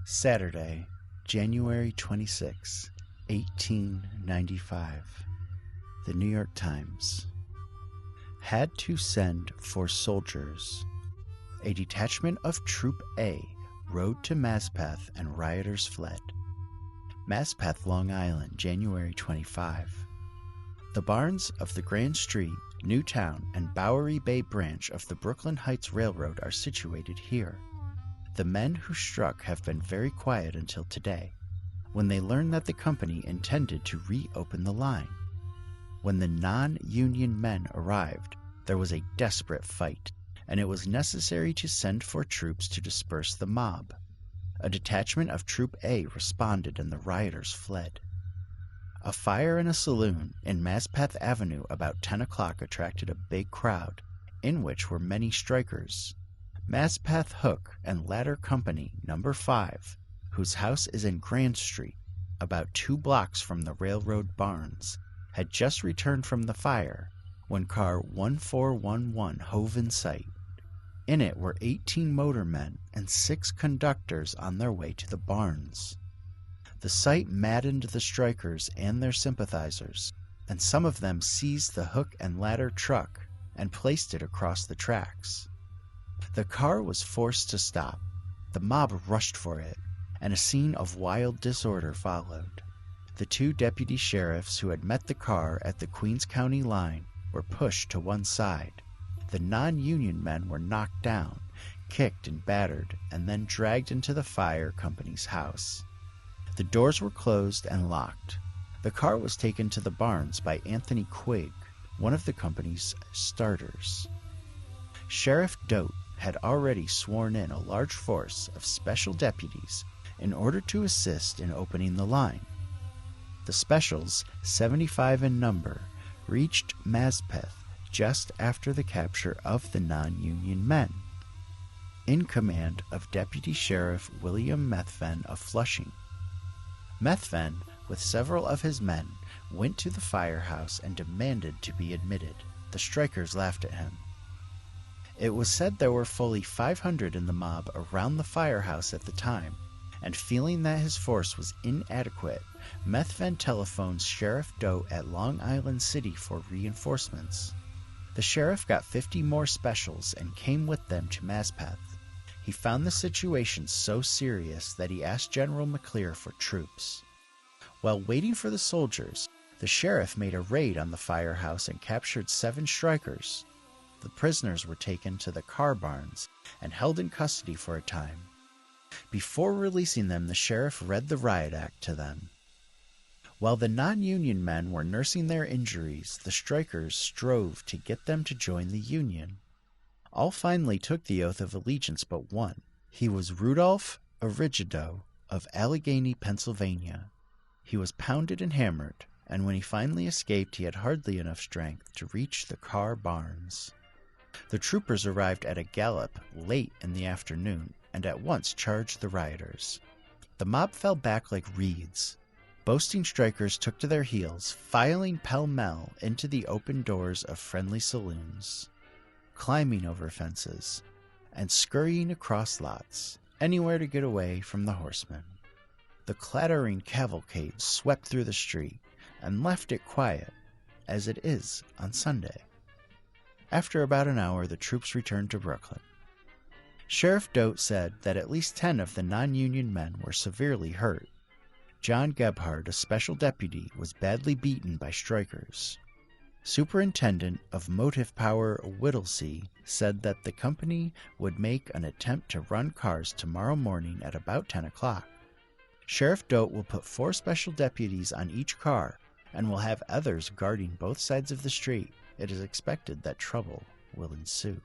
Saturday, January 26, 1895. The New York Times. Had to send for soldiers. A detachment of Troop A rode to Maspeth and rioters fled. Maspeth, Long Island, January 25. The barns of the Grand Street, Newtown, and Bowery Bay branch of the Brooklyn Heights Railroad are situated here. The men who struck have been very quiet until today, when they learned that the company intended to reopen the line. When the non-Union men arrived, there was a desperate fight, and it was necessary to send for troops to disperse the mob. A detachment of Troop A responded and the rioters fled. A fire in a saloon in Maspeth Avenue about 10 o'clock attracted a big crowd, in which were many strikers. Maspeth Hook and Ladder Company No. 5, whose house is in Grand Street, about 2 blocks from the railroad barns, had just returned from the fire when car 1411 hove in sight. In it were 18 motormen and 6 conductors on their way to the barns. The sight maddened the strikers and their sympathizers, and some of them seized the Hook and Ladder truck and placed it across the tracks. The car was forced to stop. The mob rushed for it, and a scene of wild disorder followed. The 2 deputy sheriffs who had met the car at the Queens County line were pushed to one side. The non-Union men were knocked down, kicked and battered, and then dragged into the fire company's house. The doors were closed and locked. The car was taken to the barns by Anthony Quigg, one of the company's starters. Sheriff Doat had already sworn in a large force of special deputies in order to assist in opening the line. The specials, 75 in number, reached Maspeth just after the capture of the non-Union men, in command of Deputy Sheriff William Methven of Flushing. Methven, with several of his men, went to the firehouse and demanded to be admitted. The strikers laughed at him. It was said there were fully 500 in the mob around the firehouse at the time, and feeling that his force was inadequate, Methven telephoned Sheriff Doat at Long Island City for reinforcements. The sheriff got 50 more specials and came with them to Maspeth. He found the situation so serious that he asked General McClear for troops. While waiting for the soldiers, the sheriff made a raid on the firehouse and captured 7 strikers. The prisoners were taken to the car barns and held in custody for a time. Before releasing them, the sheriff read the riot act to them. While the non-Union men were nursing their injuries, the strikers strove to get them to join the Union. All finally took the oath of allegiance but one. He was Rudolph Origido of Allegheny, Pennsylvania. He was pounded and hammered, and when he finally escaped, he had hardly enough strength to reach the car barns. The troopers arrived at a gallop late in the afternoon and at once charged the rioters. The mob fell back like reeds. Boasting strikers took to their heels, filing pell-mell into the open doors of friendly saloons, climbing over fences, and scurrying across lots, anywhere to get away from the horsemen. The clattering cavalcade swept through the street and left it quiet, as it is on Sunday. After about an hour, the troops returned to Brooklyn. Sheriff Doat said that at least 10 of the non-Union men were severely hurt. John Gebhard, a special deputy, was badly beaten by strikers. Superintendent of Motive Power Whittlesey said that the company would make an attempt to run cars tomorrow morning at about 10 o'clock. Sheriff Doat will put 4 special deputies on each car and will have others guarding both sides of the street. It is expected that trouble will ensue.